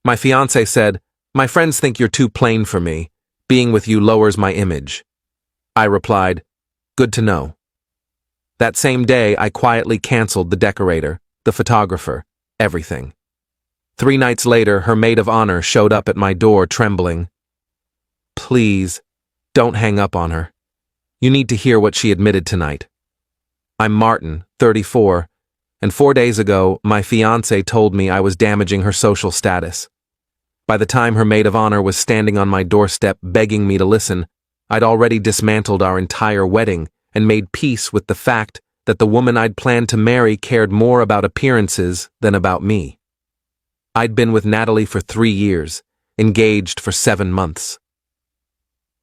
My fiancé said, "My friends think you're too plain for me. Being with you lowers my image." I replied, "Good to know." That same day, I quietly canceled the decorator, the photographer, everything. 3 nights later, her maid of honor showed up at my door trembling. "Please, don't hang up on her. You need to hear what she admitted tonight. I'm Martin, 34, and 4 days ago, my fiancé told me I was damaging her social status. By the time her maid of honor was standing on my doorstep begging me to listen, I'd already dismantled our entire wedding and made peace with the fact that the woman I'd planned to marry cared more about appearances than about me. I'd been with Natalie for 3 years, engaged for 7 months.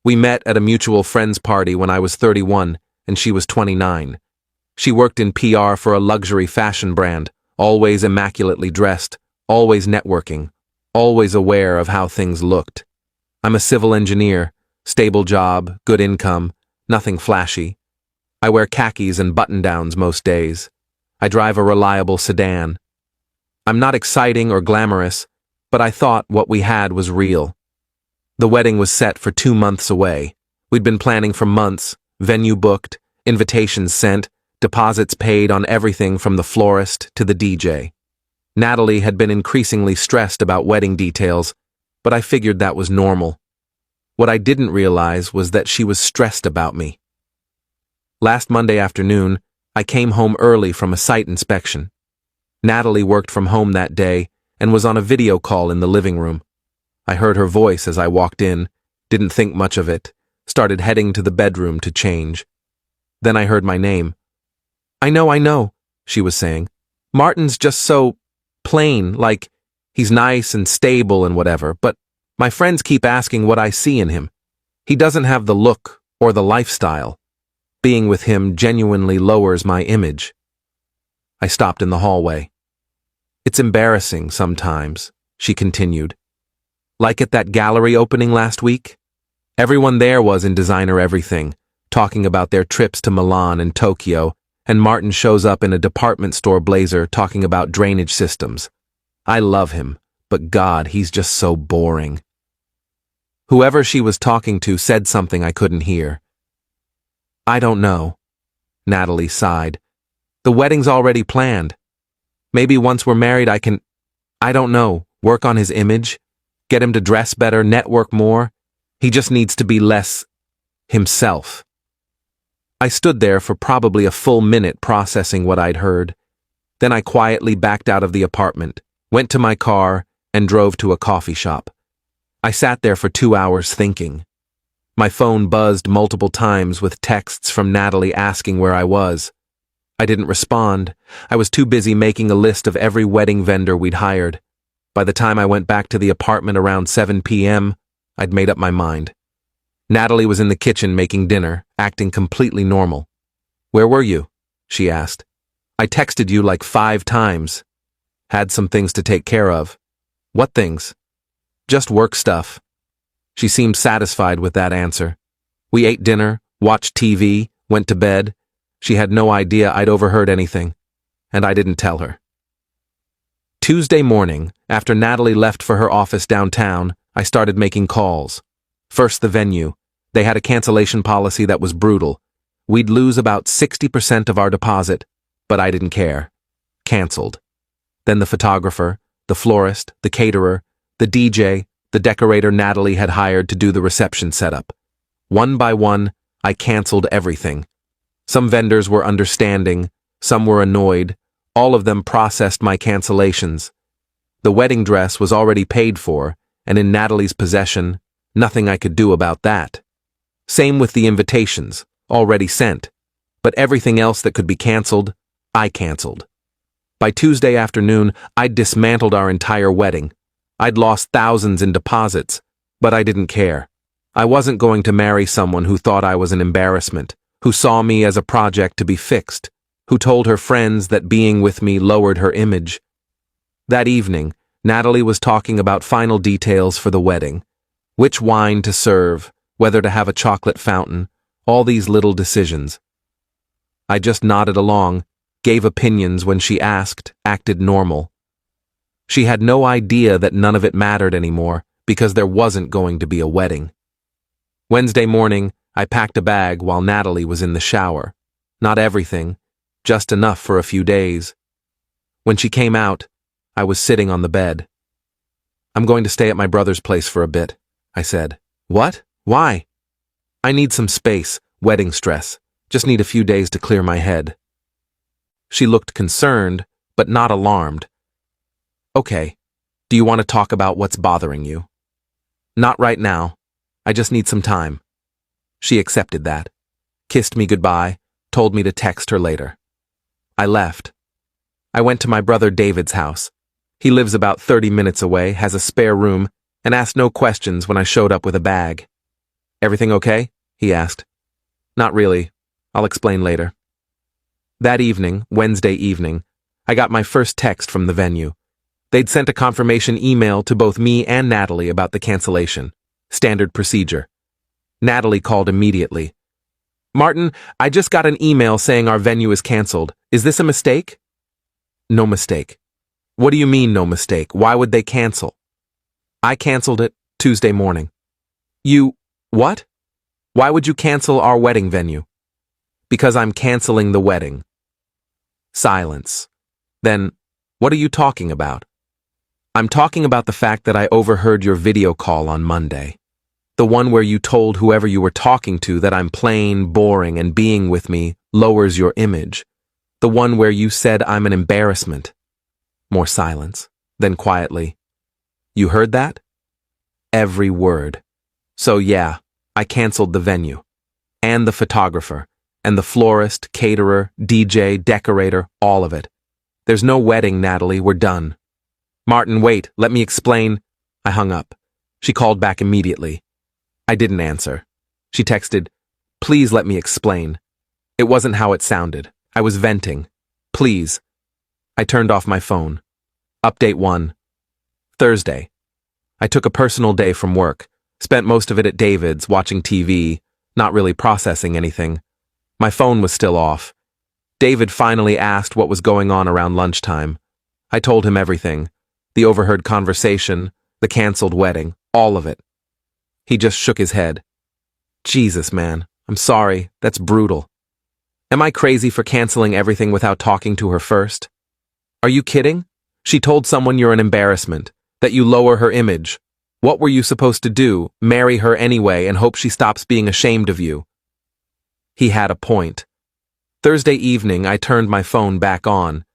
We met at a mutual friends party when I was 31 and she was 29. She worked in PR for a luxury fashion brand, always immaculately dressed, always networking, always aware of how things looked. I'm a civil engineer, stable job, good income, nothing flashy. I wear khakis and button-downs most days. I drive a reliable sedan. I'm not exciting or glamorous, but I thought what we had was real. The wedding was set for 2 months away. We'd been planning for months, venue booked, invitations sent, deposits paid on everything from the florist to the DJ. Natalie had been increasingly stressed about wedding details, but I figured that was normal. What I didn't realize was that she was stressed about me. Last Monday afternoon, I came home early from a site inspection. Natalie worked from home that day and was on a video call in the living room. I heard her voice as I walked in, didn't think much of it, started heading to the bedroom to change. Then I heard my name. I know, she was saying. Martin's just so plain, like he's nice and stable and whatever, but my friends keep asking what I see in him. He doesn't have the look or the lifestyle. Being with him genuinely lowers my image." I stopped in the hallway. "It's embarrassing sometimes," she continued. "Like at that gallery opening last week? Everyone there was in designer everything, talking about their trips to Milan and Tokyo, and Martin shows up in a department store blazer talking about drainage systems. I love him, but God, he's just so boring." Whoever she was talking to said something I couldn't hear. "I don't know," Natalie sighed. "The wedding's already planned. Maybe once we're married I don't know, work on his image, get him to dress better, network more. He just needs to be less himself." I stood there for probably a full minute processing what I'd heard. Then I quietly backed out of the apartment, went to my car, and drove to a coffee shop. I sat there for 2 hours thinking. My phone buzzed multiple times with texts from Natalie asking where I was. I didn't respond. I was too busy making a list of every wedding vendor we'd hired. By the time I went back to the apartment around 7 p.m., I'd made up my mind. Natalie was in the kitchen making dinner, acting completely normal. "Where were you?" she asked. "I texted you like 5 times. Had some things to take care of." "What things?" "Just work stuff." She seemed satisfied with that answer. We ate dinner, watched TV, went to bed. She had no idea I'd overheard anything, and I didn't tell her. Tuesday morning, after Natalie left for her office downtown, I started making calls. First, the venue. They had a cancellation policy that was brutal. We'd lose about 60% of our deposit, but I didn't care. Canceled. Then the photographer, the florist, the caterer, the DJ, the decorator Natalie had hired to do the reception setup. One by one, I canceled everything. Some vendors were understanding, some were annoyed. All of them processed my cancellations. The wedding dress was already paid for, and in Natalie's possession, nothing I could do about that. Same with the invitations, already sent. But everything else that could be canceled, I canceled. By Tuesday afternoon, I'd dismantled our entire wedding. I'd lost thousands in deposits, but I didn't care. I wasn't going to marry someone who thought I was an embarrassment, who saw me as a project to be fixed, who told her friends that being with me lowered her image. That evening, Natalie was talking about final details for the wedding. Which wine to serve, whether to have a chocolate fountain, all these little decisions. I just nodded along, gave opinions when she asked, acted normal. She had no idea that none of it mattered anymore because there wasn't going to be a wedding. Wednesday morning, I packed a bag while Natalie was in the shower. Not everything, just enough for a few days. When she came out, I was sitting on the bed. "I'm going to stay at my brother's place for a bit," I said. "What? Why?" "I need some space, wedding stress. Just need a few days to clear my head." She looked concerned, but not alarmed. "Okay, do you want to talk about what's bothering you?" "Not right now. I just need some time." She accepted that, kissed me goodbye, told me to text her later. I left. I went to my brother David's house. He lives about 30 minutes away, has a spare room, and asked no questions when I showed up with a bag. "Everything okay?" he asked. "Not really. I'll explain later." That evening, Wednesday evening, I got my first text from the venue. They'd sent a confirmation email to both me and Natalie about the cancellation. Standard procedure. Natalie called immediately. "Martin, I just got an email saying our venue is canceled. Is this a mistake?" "No mistake." "What do you mean, no mistake? Why would they cancel?" "I canceled it Tuesday morning." "You, what? Why would you cancel our wedding venue?" "Because I'm canceling the wedding." Silence. Then, "What are you talking about?" "I'm talking about the fact that I overheard your video call on Monday. The one where you told whoever you were talking to that I'm plain, boring, and being with me lowers your image. The one where you said I'm an embarrassment." More silence. Then quietly, "You heard that?" "Every word." "So yeah, I canceled the venue. And the photographer. And the florist, caterer, DJ, decorator, all of it. There's no wedding, Natalie, we're done." "Martin, wait, let me explain." I hung up. She called back immediately. I didn't answer. She texted, "Please let me explain." It wasn't how it sounded. I was venting. "Please." I turned off my phone. Update 1. Thursday. I took a personal day from work. Spent most of it at David's, watching TV, not really processing anything. My phone was still off. David finally asked what was going on around lunchtime. I told him everything. The overheard conversation, the canceled wedding, all of it. He just shook his head. "Jesus, man, I'm sorry, that's brutal. Am I crazy for canceling everything without talking to her first? Are you kidding? She told someone you're an embarrassment, that you lower her image. What were you supposed to do, marry her anyway and hope she stops being ashamed of you?" He had a point. Thursday evening, I turned my phone back on.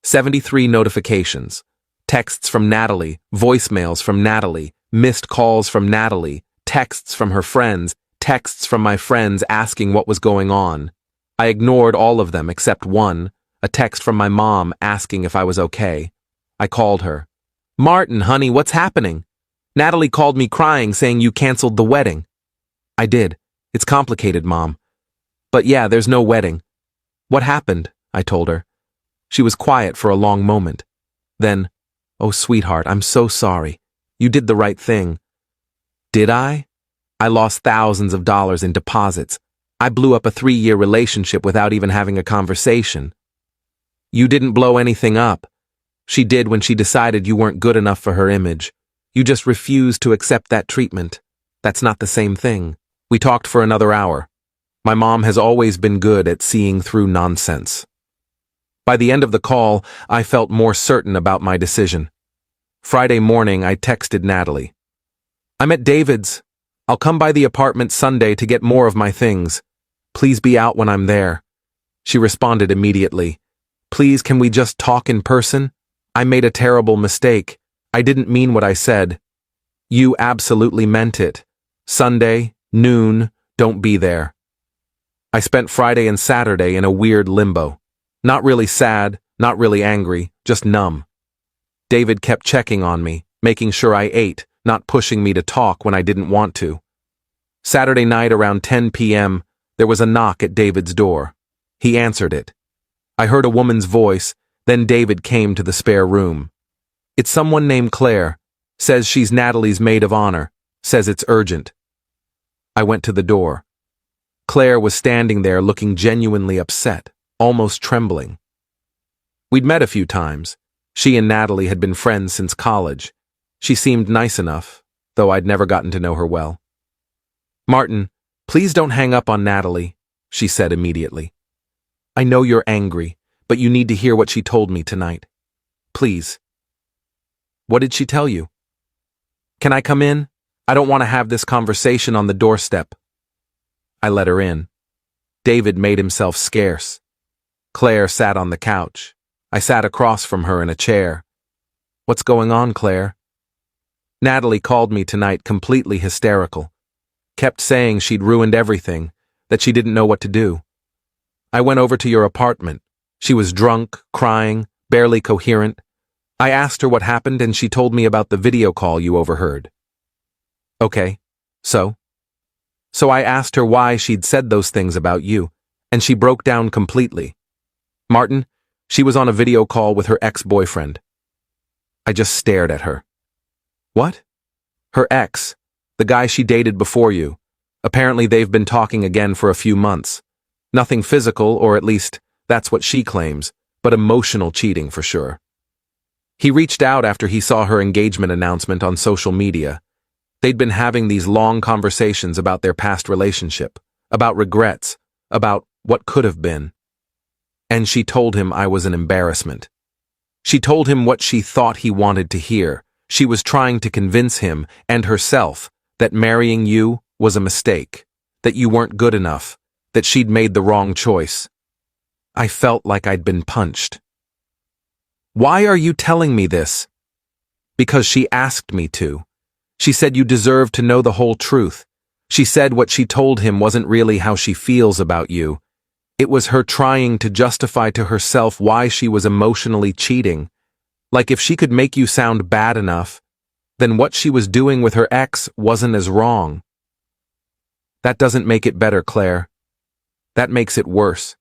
73 notifications. Texts from Natalie, voicemails from Natalie, missed calls from Natalie, texts from her friends, texts from my friends asking what was going on. I ignored all of them except one, a text from my mom asking if I was okay. I called her. "Martin, honey, what's happening?" "Natalie called me crying saying you canceled the wedding." "I did. It's complicated, Mom. But yeah, there's no wedding." "What happened?" I told her. She was quiet for a long moment. Then, "Oh, sweetheart, I'm so sorry. You did the right thing." "Did I? I lost thousands of dollars in deposits. I blew up a 3-year relationship without even having a conversation." "You didn't blow anything up. She did when she decided you weren't good enough for her image. You just refused to accept that treatment. That's not the same thing." We talked for another hour. My mom has always been good at seeing through nonsense. By the end of the call, I felt more certain about my decision. Friday morning, I texted Natalie. "I'm at David's. I'll come by the apartment Sunday to get more of my things. Please be out when I'm there." She responded immediately. "Please, can we just talk in person? I made a terrible mistake. I didn't mean what I said." "You absolutely meant it. Sunday, noon, don't be there." I spent Friday and Saturday in a weird limbo. Not really sad, not really angry, just numb. David kept checking on me, making sure I ate, not pushing me to talk when I didn't want to. Saturday night around 10 p.m., there was a knock at David's door. He answered it. I heard a woman's voice, then David came to the spare room. "It's someone named Claire. Says she's Natalie's maid of honor. Says it's urgent." I went to the door. Claire was standing there looking genuinely upset, almost trembling. We'd met a few times. She and Natalie had been friends since college. She seemed nice enough, though I'd never gotten to know her well. "Martin, please don't hang up on Natalie," she said immediately. "I know you're angry, but you need to hear what she told me tonight. Please." "What did she tell you?" "Can I come in? I don't want to have this conversation on the doorstep." I let her in. David made himself scarce. Claire sat on the couch. I sat across from her in a chair. "What's going on, Claire?" "Natalie called me tonight completely hysterical. Kept saying she'd ruined everything, that she didn't know what to do. I went over to your apartment. She was drunk, crying, barely coherent. I asked her what happened and she told me about the video call you overheard." "Okay, so?" "So I asked her why she'd said those things about you, and she broke down completely. Martin, she was on a video call with her ex-boyfriend." I just stared at her. "What?" "Her ex, the guy she dated before you. Apparently they've been talking again for a few months. Nothing physical, or at least that's what she claims, but emotional cheating for sure. He reached out after he saw her engagement announcement on social media. They'd been having these long conversations about their past relationship, about regrets, about what could have been. And she told him I was an embarrassment. She told him what she thought he wanted to hear. She was trying to convince him and herself that marrying you was a mistake, that you weren't good enough, that she'd made the wrong choice. I felt like I'd been punched. "Why are you telling me this?" "Because she asked me to. She said you deserve to know the whole truth. She said what she told him wasn't really how she feels about you. It was her trying to justify to herself why she was emotionally cheating. Like if she could make you sound bad enough, then what she was doing with her ex wasn't as wrong." "That doesn't make it better, Claire. That makes it worse."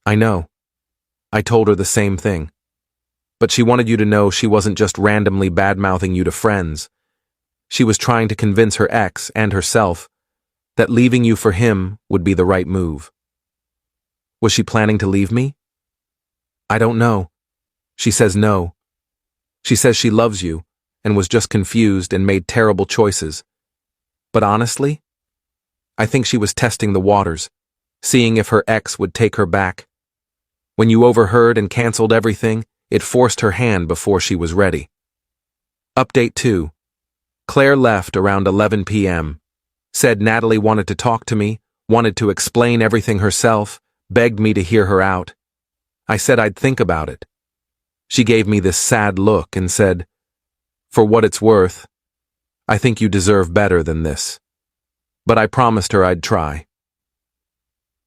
"I know." I told her the same thing. But she wanted you to know she wasn't just randomly bad-mouthing you to friends. She was trying to convince her ex and herself that leaving you for him would be the right move. Was she planning to leave me? I don't know. She says no. She says she loves you and was just confused and made terrible choices. But honestly, I think she was testing the waters, seeing if her ex would take her back. When you overheard and canceled everything, it forced her hand before she was ready. Update 2. Claire left around 11 p.m. Said Natalie wanted to talk to me, wanted to explain everything herself, begged me to hear her out. I said I'd think about it. She gave me this sad look and said, "For what it's worth, I think you deserve better than this." But I promised her I'd try.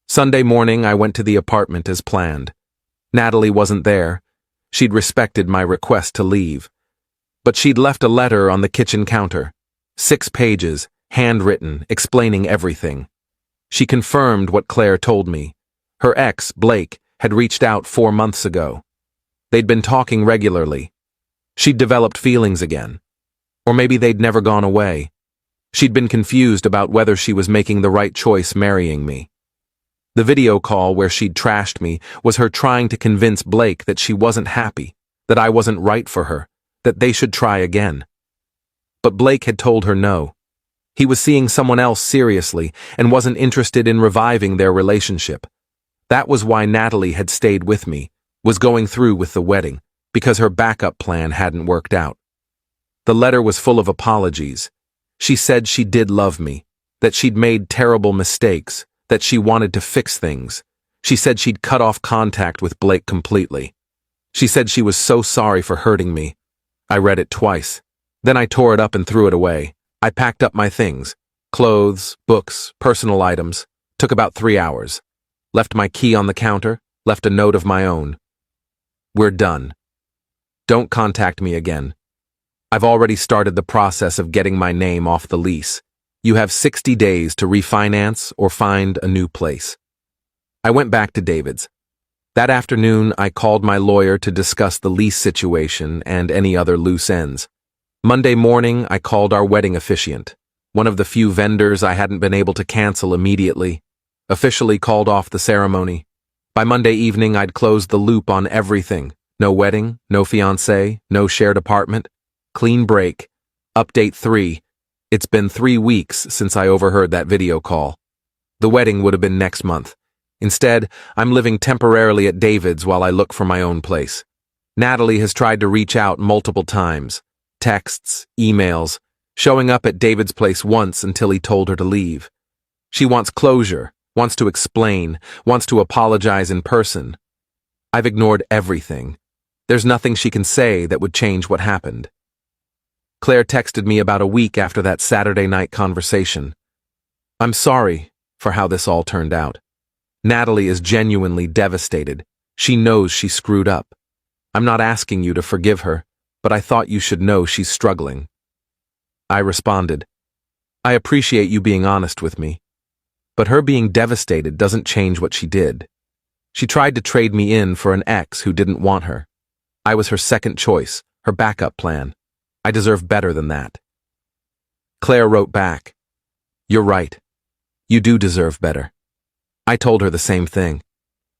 Sunday morning, I went to the apartment as planned. Natalie wasn't there. She'd respected my request to leave. But she'd left a letter on the kitchen counter. 6 pages, handwritten, explaining everything. She confirmed what Claire told me. Her ex, Blake, had reached out 4 months ago. They'd been talking regularly. She'd developed feelings again. Or maybe they'd never gone away. She'd been confused about whether she was making the right choice marrying me. The video call where she'd trashed me was her trying to convince Blake that she wasn't happy, that I wasn't right for her, that they should try again. But Blake had told her no. He was seeing someone else seriously and wasn't interested in reviving their relationship. That was why Natalie had stayed with me, was going through with the wedding, because her backup plan hadn't worked out. The letter was full of apologies. She said she did love me, that she'd made terrible mistakes, that she wanted to fix things. She said she'd cut off contact with Blake completely. She said she was so sorry for hurting me. I read it twice. Then I tore it up and threw it away. I packed up my things, clothes, books, personal items. Took about 3 hours. Left my key on the counter, left a note of my own. "We're done. Don't contact me again. I've already started the process of getting my name off the lease. You have 60 days to refinance or find a new place." I went back to David's. That afternoon, I called my lawyer to discuss the lease situation and any other loose ends. Monday morning, I called our wedding officiant, one of the few vendors I hadn't been able to cancel immediately, officially called off the ceremony. By Monday evening, I'd closed the loop on everything, No wedding, no fiancé, no shared apartment. Clean break. Update 3. It's been 3 weeks since I overheard that video call. The wedding would have been next month. Instead, I'm living temporarily at David's while I look for my own place. Natalie has tried to reach out multiple times. Texts, emails, showing up at David's place once until he told her to leave. She wants closure, wants to explain, wants to apologize in person. I've ignored everything. There's nothing she can say that would change what happened. Claire texted me about a week after that Saturday night conversation. I'm sorry for how this all turned out. Natalie is genuinely devastated. She knows she screwed up. I'm not asking you to forgive her, but I thought you should know she's struggling. I responded, I appreciate you being honest with me, but her being devastated doesn't change what she did. She tried to trade me in for an ex who didn't want her. I was her second choice, her backup plan. I deserve better than that. Claire wrote back, You're right. You do deserve better. I told her the same thing.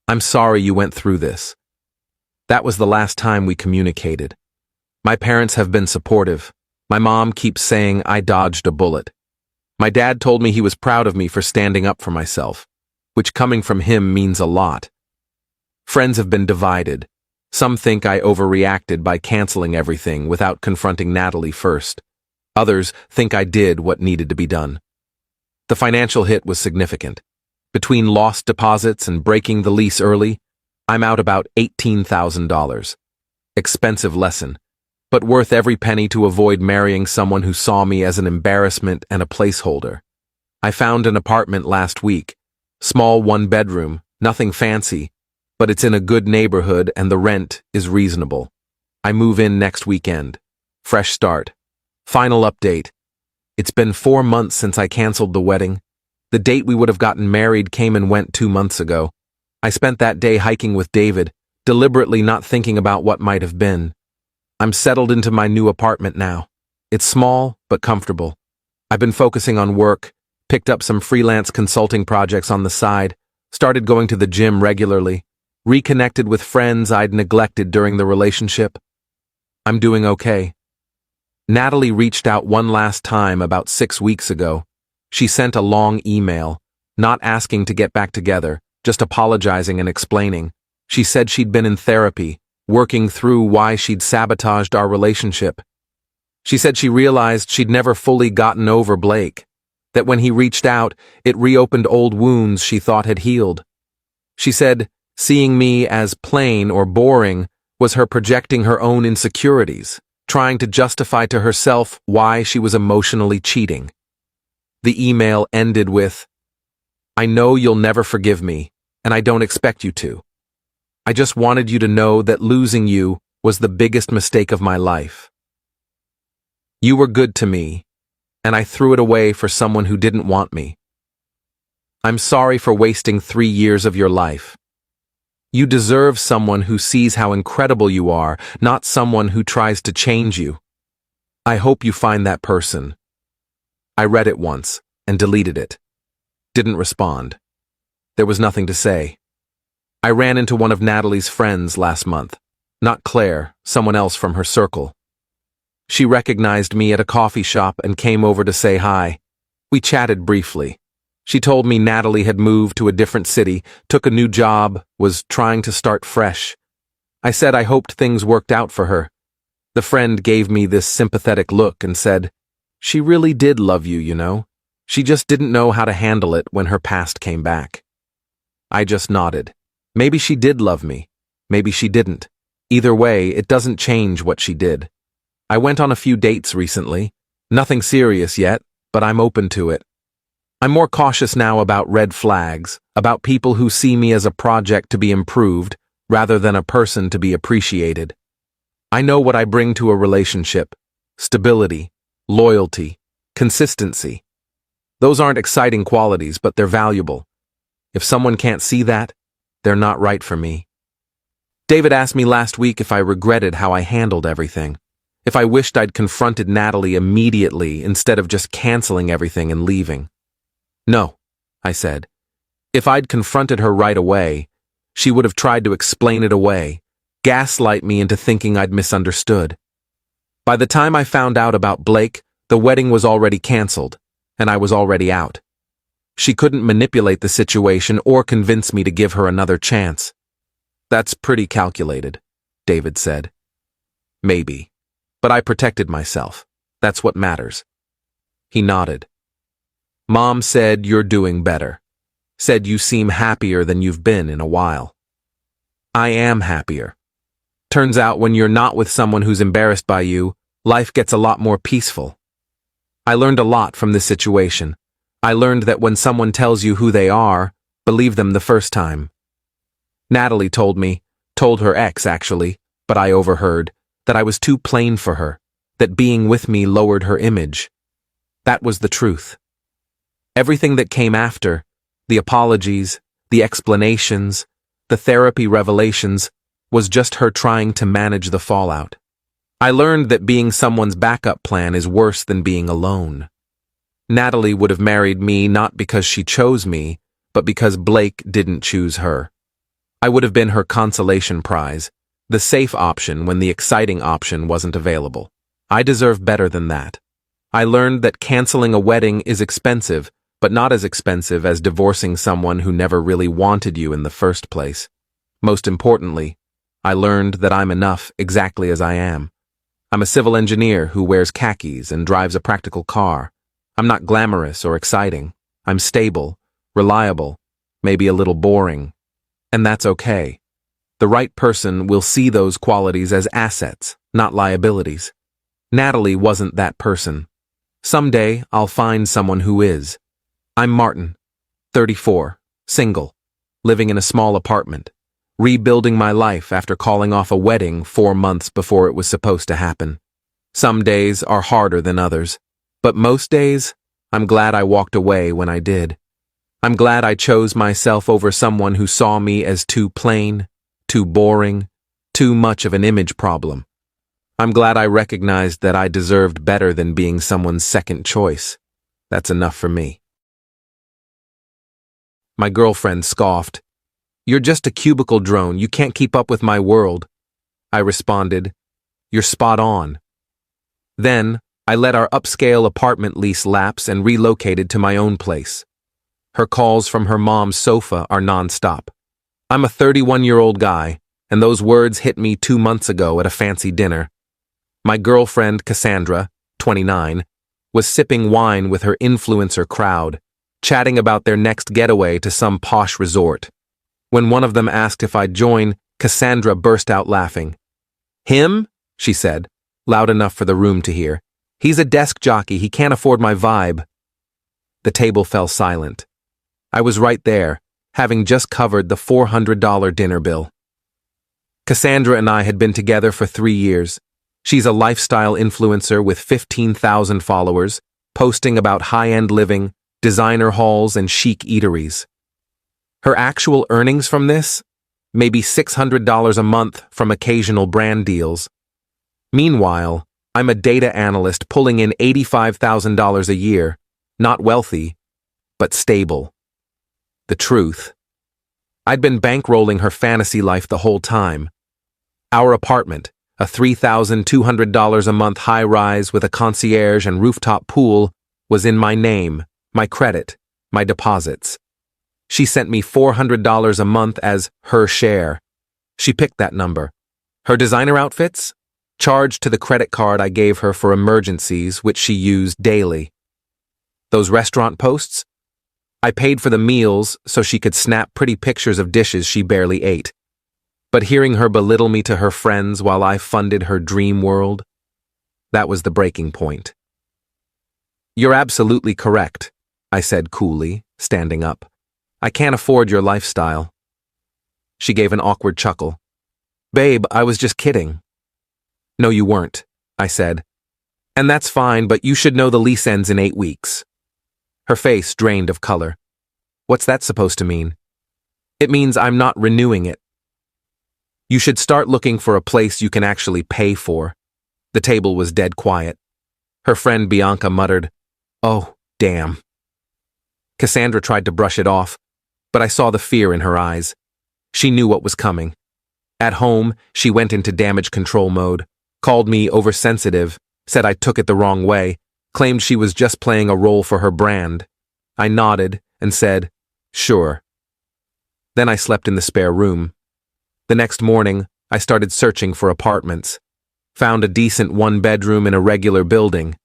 I'm sorry you went through this. That was the last time we communicated. My parents have been supportive. My mom keeps saying I dodged a bullet. My dad told me he was proud of me for standing up for myself, which coming from him means a lot. Friends have been divided. Some think I overreacted by canceling everything without confronting Natalie first. Others think I did what needed to be done. The financial hit was significant. Between lost deposits and breaking the lease early, I'm out about $18,000. Expensive lesson, but worth every penny to avoid marrying someone who saw me as an embarrassment and a placeholder. I found an apartment last week. Small 1-bedroom, nothing fancy, but it's in a good neighborhood and the rent is reasonable. I move in next weekend. Fresh start. Final update. It's been 4 months since I canceled the wedding. The date we would have gotten married came and went 2 months ago. I spent that day hiking with David, deliberately not thinking about what might have been. I'm settled into my new apartment now. It's small, but comfortable. I've been focusing on work, picked up some freelance consulting projects on the side, started going to the gym regularly, reconnected with friends I'd neglected during the relationship. I'm doing okay. Natalie reached out one last time about 6 weeks ago. She sent a long email, not asking to get back together, just apologizing and explaining. She said she'd been in therapy, working through why she'd sabotaged our relationship. She said she realized she'd never fully gotten over Blake, that when he reached out, it reopened old wounds she thought had healed. She said seeing me as plain or boring was her projecting her own insecurities, trying to justify to herself why she was emotionally cheating. The email ended with, I know you'll never forgive me, and I don't expect you to. I just wanted you to know that losing you was the biggest mistake of my life. You were good to me, and I threw it away for someone who didn't want me. I'm sorry for wasting 3 years of your life. You deserve someone who sees how incredible you are, not someone who tries to change you. I hope you find that person. I read it once and deleted it. Didn't respond. There was nothing to say. I ran into one of Natalie's friends last month. Not Claire, someone else from her circle. She recognized me at a coffee shop and came over to say hi. We chatted briefly. She told me Natalie had moved to a different city, took a new job, was trying to start fresh. I said I hoped things worked out for her. The friend gave me this sympathetic look and said, She really did love you, you know. She just didn't know how to handle it when her past came back. I just nodded. Maybe she did love me. Maybe she didn't. Either way, it doesn't change what she did. I went on a few dates recently. Nothing serious yet, but I'm open to it. I'm more cautious now about red flags, about people who see me as a project to be improved, rather than a person to be appreciated. I know what I bring to a relationship: stability, loyalty, consistency. Those aren't exciting qualities, but they're valuable. If someone can't see that, they're not right for me. David asked me last week if I regretted how I handled everything, if I wished I'd confronted Natalie immediately instead of just canceling everything and leaving. No, I said. If I'd confronted her right away, she would have tried to explain it away, gaslight me into thinking I'd misunderstood. By the time I found out about Blake, the wedding was already canceled, and I was already out. She couldn't manipulate the situation or convince me to give her another chance. That's pretty calculated, David said. Maybe. But I protected myself. That's what matters. He nodded. Mom said you're doing better. Said you seem happier than you've been in a while. I am happier. Turns out when you're not with someone who's embarrassed by you, life gets a lot more peaceful. I learned a lot from this situation. I learned that when someone tells you who they are, believe them the first time. Natalie told her ex actually, but I overheard, that I was too plain for her, that being with me lowered her image. That was the truth. Everything that came after, the apologies, the explanations, the therapy revelations, was just her trying to manage the fallout. I learned that being someone's backup plan is worse than being alone. Natalie would have married me not because she chose me, but because Blake didn't choose her. I would have been her consolation prize, the safe option when the exciting option wasn't available. I deserve better than that. I learned that canceling a wedding is expensive, but not as expensive as divorcing someone who never really wanted you in the first place. Most importantly, I learned that I'm enough exactly as I am. I'm a civil engineer who wears khakis and drives a practical car. I'm not glamorous or exciting. I'm stable, reliable, maybe a little boring. And that's okay. The right person will see those qualities as assets, not liabilities. Natalie wasn't that person. Someday, I'll find someone who is. I'm Martin, 34, single, living in a small apartment, rebuilding my life after calling off a wedding 4 months before it was supposed to happen. Some days are harder than others, but most days, I'm glad I walked away when I did. I'm glad I chose myself over someone who saw me as too plain, too boring, too much of an image problem. I'm glad I recognized that I deserved better than being someone's second choice. That's enough for me. My girlfriend scoffed. You're just a cubicle drone. You can't keep up with my world. I responded, you're spot on. Then, I let our upscale apartment lease lapse and relocated to my own place. Her calls from her mom's sofa are nonstop. I'm a 31-year-old guy, and those words hit me 2 months ago at a fancy dinner. My girlfriend, Cassandra, 29, was sipping wine with her influencer crowd, chatting about their next getaway to some posh resort. When one of them asked if I'd join, Cassandra burst out laughing. Him? She said, loud enough for the room to hear. He's a desk jockey, he can't afford my vibe. The table fell silent. I was right there, having just covered the $400 dinner bill. Cassandra and I had been together for 3 years. She's a lifestyle influencer with 15,000 followers, posting about high-end living, designer hauls, and chic eateries. Her actual earnings from this? Maybe $600 a month from occasional brand deals. Meanwhile, I'm a data analyst pulling in $85,000 a year, not wealthy, but stable. The truth. I'd been bankrolling her fantasy life the whole time. Our apartment, a $3,200 a month high-rise with a concierge and rooftop pool, was in my name, my credit, my deposits. She sent me $400 a month as her share. She picked that number. Her designer outfits? Charged to the credit card I gave her for emergencies, which she used daily. Those restaurant posts? I paid for the meals so she could snap pretty pictures of dishes she barely ate. But hearing her belittle me to her friends while I funded her dream world, that was the breaking point. You're absolutely correct, I said coolly, standing up. I can't afford your lifestyle. She gave an awkward chuckle. Babe, I was just kidding. No, you weren't, I said. And that's fine, but you should know the lease ends in 8 weeks. Her face drained of color. What's that supposed to mean? It means I'm not renewing it. You should start looking for a place you can actually pay for. The table was dead quiet. Her friend Bianca muttered, Oh, damn. Cassandra tried to brush it off, but I saw the fear in her eyes. She knew what was coming. At home, she went into damage control mode, called me oversensitive, said I took it the wrong way, claimed she was just playing a role for her brand. I nodded and said, "Sure." Then I slept in the spare room. The next morning, I started searching for apartments. Found a decent one-bedroom in a regular building.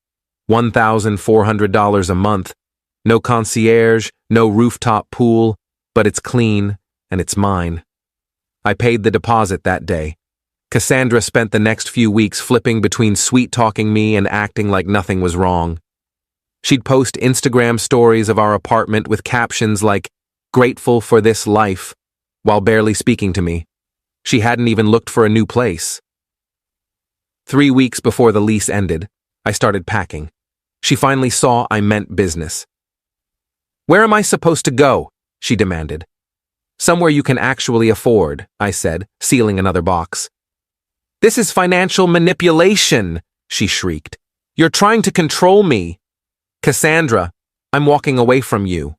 $1,400 a month. No concierge, no rooftop pool, but it's clean and it's mine. I paid the deposit that day. Cassandra spent the next few weeks flipping between sweet-talking me and acting like nothing was wrong. She'd post Instagram stories of our apartment with captions like, "Grateful for this life," while barely speaking to me. She hadn't even looked for a new place. 3 weeks before the lease ended, I started packing. She finally saw I meant business. "Where am I supposed to go?" she demanded. "Somewhere you can actually afford," I said, sealing another box. "This is financial manipulation," she shrieked. "You're trying to control me." "Cassandra, I'm walking away from you."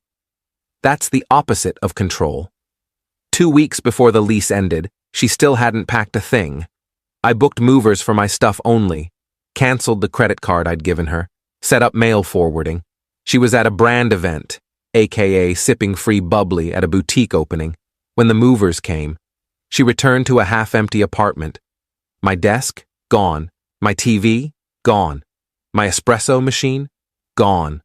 That's the opposite of control. 2 weeks before the lease ended, she still hadn't packed a thing. I booked movers for my stuff only, canceled the credit card I'd given her, set up mail forwarding. She was at a brand event, aka sipping free bubbly at a boutique opening, when the movers came. She returned to a half-empty apartment. My desk? Gone. My TV? Gone. My espresso machine? Gone.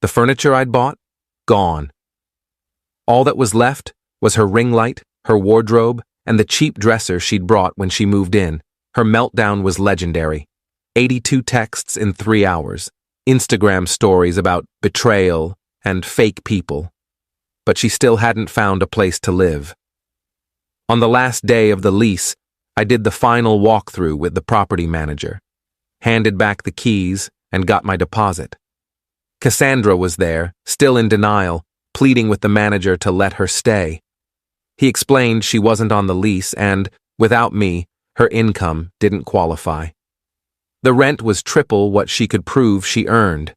The furniture I'd bought? Gone. All that was left was her ring light, her wardrobe, and the cheap dresser she'd brought when she moved in. Her meltdown was legendary. 82 texts in 3 hours. Instagram stories about betrayal and fake people. But she still hadn't found a place to live. On the last day of the lease, I did the final walkthrough with the property manager, handed back the keys, and got my deposit. Cassandra was there, still in denial, pleading with the manager to let her stay. He explained she wasn't on the lease and, without me, her income didn't qualify. The rent was triple what she could prove she earned.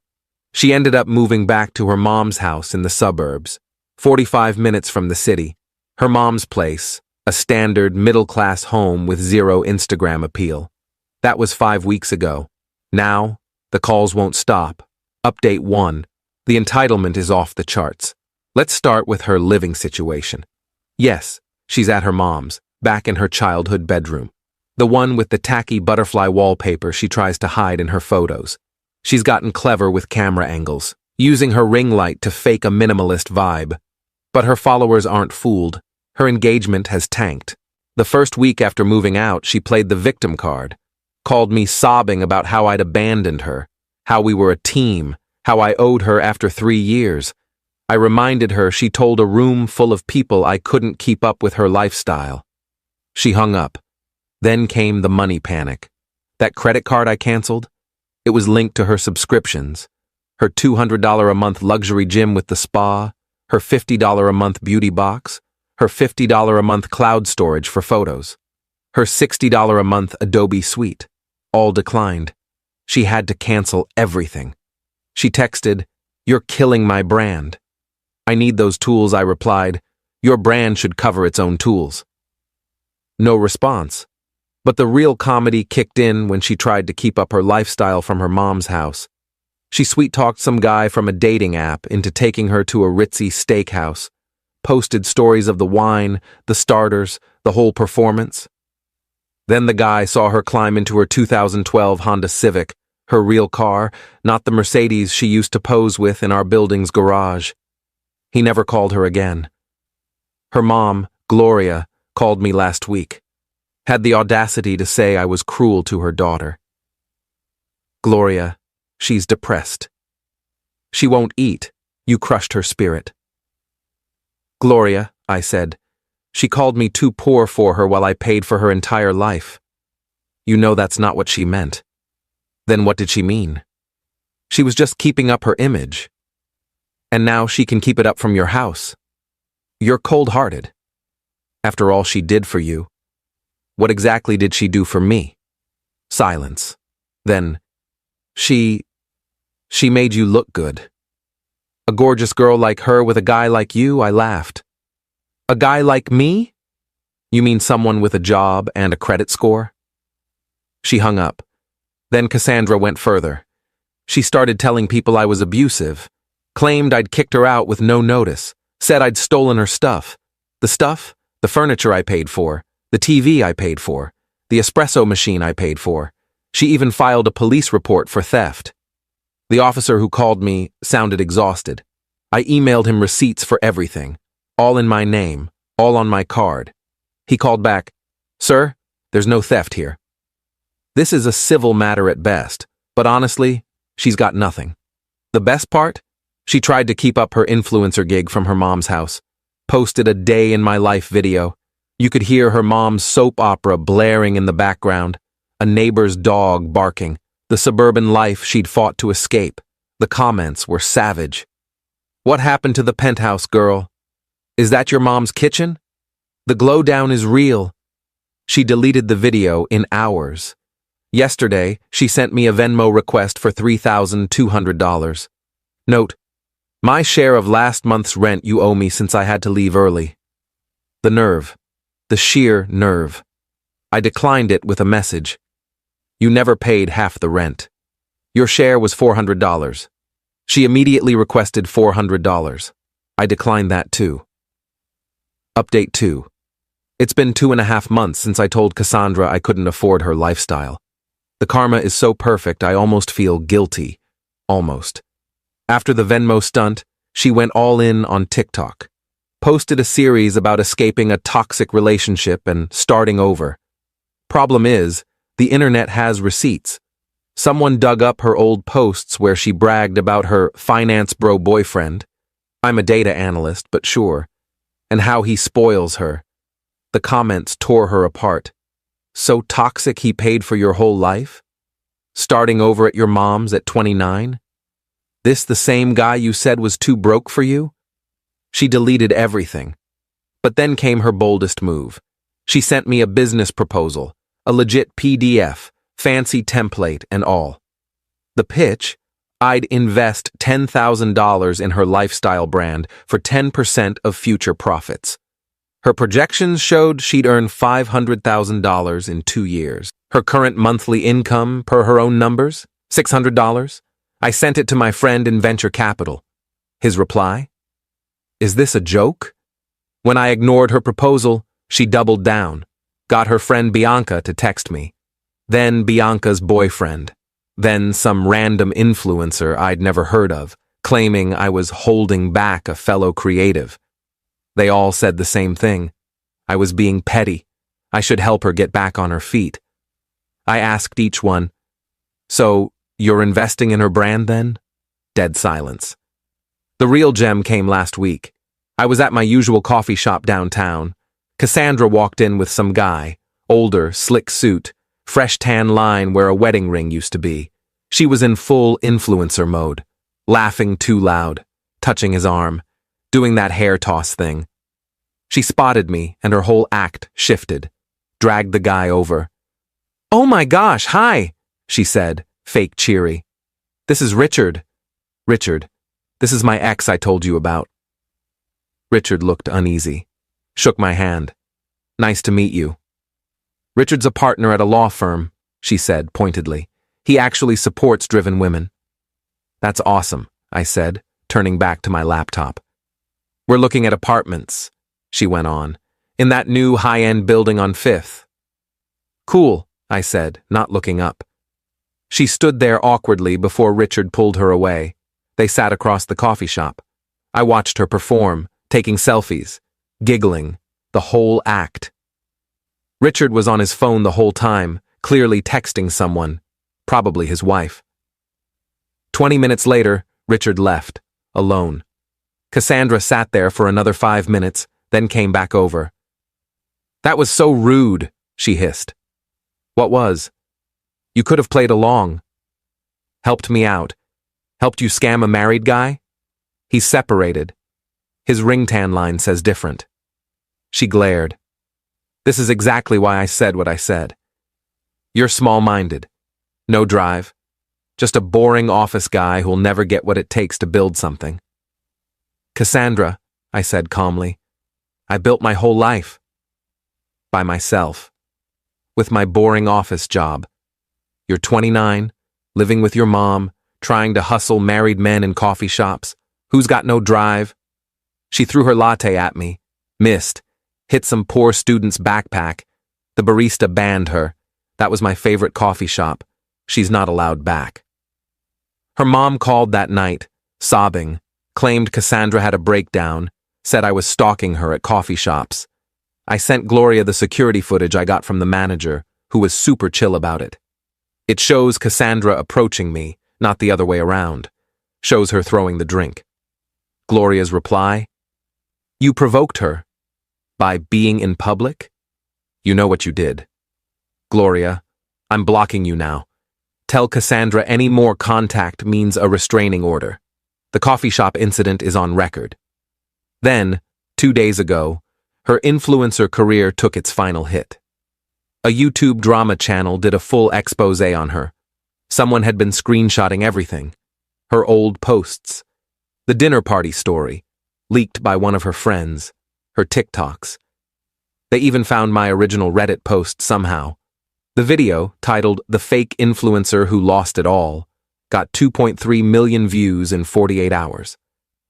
She ended up moving back to her mom's house in the suburbs, 45 minutes from the city. Her mom's place, a standard middle-class home with zero Instagram appeal. That was 5 weeks ago. Now, the calls won't stop. Update 1. The entitlement is off the charts. Let's start with her living situation. Yes, she's at her mom's, back in her childhood bedroom. The one with the tacky butterfly wallpaper she tries to hide in her photos. She's gotten clever with camera angles, using her ring light to fake a minimalist vibe. But her followers aren't fooled. Her engagement has tanked. The first week after moving out, she played the victim card, called me sobbing about how I'd abandoned her, how we were a team, how I owed her after 3 years. I reminded her she told a room full of people I couldn't keep up with her lifestyle. She hung up. Then came the money panic. That credit card I canceled? It was linked to her subscriptions. Her $200 a month luxury gym with the spa, her $50 a month beauty box, her $50 a month cloud storage for photos, her $60 a month Adobe suite. All declined. She had to cancel everything. She texted, "You're killing my brand." "I need those tools," I replied. "Your brand should cover its own tools." No response. But the real comedy kicked in when she tried to keep up her lifestyle from her mom's house. She sweet-talked some guy from a dating app into taking her to a ritzy steakhouse, posted stories of the wine, the starters, the whole performance. Then the guy saw her climb into her 2012 Honda Civic, her real car, not the Mercedes she used to pose with in our building's garage. He never called her again. Her mom, Gloria, called me last week. Had the audacity to say I was cruel to her daughter. "Gloria, she's depressed. She won't eat. You crushed her spirit." "Gloria," I said, "she called me too poor for her while I paid for her entire life. You know that's not what she meant." "Then what did she mean?" "She was just keeping up her image. And now she can keep it up from your house. You're cold-hearted. After all she did for you. What exactly did she do for me?" Silence. Then, She made you look good. A gorgeous girl like her with a guy like you," I laughed. "A guy like me? You mean someone with a job and a credit score? She hung up. Then Cassandra went further. She started telling people I was abusive, claimed I'd kicked her out with no notice, said I'd stolen her stuff. The stuff? The furniture I paid for, the TV I paid for, the espresso machine I paid for. She even filed a police report for theft. The officer who called me sounded exhausted. I emailed him receipts for everything, all in my name, all on my card. He called back, "Sir, there's no theft here." This is a civil matter at best, but honestly, she's got nothing. The best part? She tried to keep up her influencer gig from her mom's house, posted a day in my life video. You could hear her mom's soap opera blaring in the background, a neighbor's dog barking, the suburban life she'd fought to escape. The comments were savage. "What happened to the penthouse, girl? Is that your mom's kitchen? The glow down is real." She deleted the video in hours. Yesterday, she sent me a Venmo request for $3,200. Note, "My share of last month's rent you owe me since I had to leave early." The nerve. The sheer nerve. I declined it with a message. "You never paid half the rent. Your share was $400. She immediately requested $400. I declined that too. Update 2. It's been 2.5 months since I told Cassandra I couldn't afford her lifestyle. The karma is so perfect I almost feel guilty. Almost. After the Venmo stunt, she went all in on TikTok. Posted a series about escaping a toxic relationship and starting over. Problem is, the internet has receipts. Someone dug up her old posts where she bragged about her finance bro boyfriend. I'm a data analyst, but sure. And how he spoils her. The comments tore her apart. So toxic he paid for your whole life? Starting over at your mom's at 29? This the same guy you said was too broke for you? She deleted everything. But then came her boldest move. She sent me a business proposal, a legit PDF, fancy template and all. The pitch? I'd invest $10,000 in her lifestyle brand for 10% of future profits. Her projections showed she'd earn $500,000 in 2 years. Her current monthly income, per her own numbers, $600. I sent it to my friend in venture capital. His reply? Is this a joke? When I ignored her proposal, she doubled down, got her friend Bianca to text me. Then Bianca's boyfriend. Then some random influencer I'd never heard of, claiming I was holding back a fellow creative. They all said the same thing. I was being petty. I should help her get back on her feet. I asked each one, "So, you're investing in her brand then?" Dead silence. The real gem came last week. I was at my usual coffee shop downtown. Cassandra walked in with some guy, older, slick suit, fresh tan line where a wedding ring used to be. She was in full influencer mode, laughing too loud, touching his arm, doing that hair toss thing. She spotted me and her whole act shifted, dragged the guy over. "Oh my gosh, hi," she said, fake cheery. "This is Richard." "Richard, this is my ex I told you about." Richard looked uneasy, shook my hand. "Nice to meet you." "Richard's a partner at a law firm," she said pointedly. "He actually supports driven women." "That's awesome," I said, turning back to my laptop. "We're looking at apartments," she went on, "in that new high-end building on 5th. "Cool," I said, not looking up. She stood there awkwardly before Richard pulled her away. They sat across the coffee shop. I watched her perform, taking selfies, giggling, the whole act. Richard was on his phone the whole time, clearly texting someone, probably his wife. 20 minutes later, Richard left, alone. Cassandra sat there for another 5 minutes, then came back over. "That was so rude," she hissed. "What was?" "You could have played along. Helped me out. Helped you scam a married guy? He's separated. His ringtan line says different." She glared. "This is exactly why I said what I said. You're small-minded. No drive. Just a boring office guy who'll never get what it takes to build something." "Cassandra," I said calmly, "I built my whole life." by myself, with my boring office job. You're 29, living with your mom, trying to hustle married men in coffee shops. Who's got no drive? She threw her latte at me, missed, hit some poor student's backpack. The barista banned her. That was my favorite coffee shop. She's not allowed back. Her mom called that night, sobbing, claimed Cassandra had a breakdown, said I was stalking her at coffee shops. I sent Gloria the security footage I got from the manager, who was super chill about it. It shows Cassandra approaching me, not the other way around. Shows her throwing the drink. Gloria's reply? You provoked her. By being in public? You know what you did. Gloria, I'm blocking you now. Tell Cassandra any more contact means a restraining order. The coffee shop incident is on record. Then, 2 days ago, her influencer career took its final hit. A YouTube drama channel did a full expose on her. Someone had been screenshotting everything. Her old posts. The dinner party story, leaked by one of her friends. Her TikToks. They even found my original Reddit post somehow. The video, titled "The Fake Influencer Who Lost It All," got 2.3 million views in 48 hours.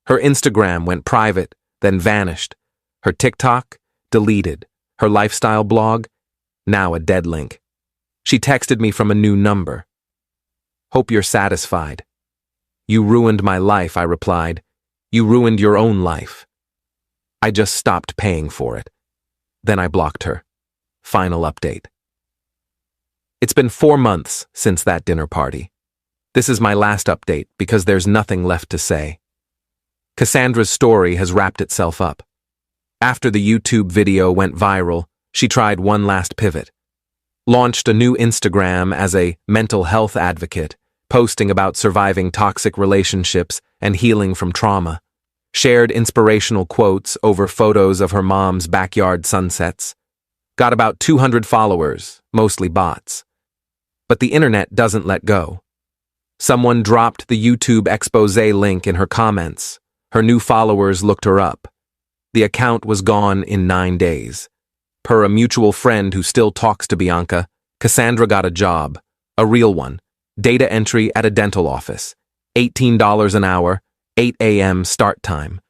Her Instagram went private, then vanished. Her TikTok, deleted. Her lifestyle blog, now a dead link. She texted me from a new number. Hope you're satisfied. You ruined my life, I replied. You ruined your own life. I just stopped paying for it. Then I blocked her. Final update. It's been 4 months since that dinner party. This is my last update because there's nothing left to say. Cassandra's story has wrapped itself up. After the YouTube video went viral, she tried one last pivot. Launched a new Instagram as a mental health advocate, posting about surviving toxic relationships and healing from trauma. Shared inspirational quotes over photos of her mom's backyard sunsets. Got about 200 followers, mostly bots. But the internet doesn't let go. Someone dropped the YouTube expose link in her comments. Her new followers looked her up. The account was gone in 9 days. Per a mutual friend who still talks to Bianca, Cassandra got a job, a real one, data entry at a dental office, $18 an hour, 8 a.m. start time.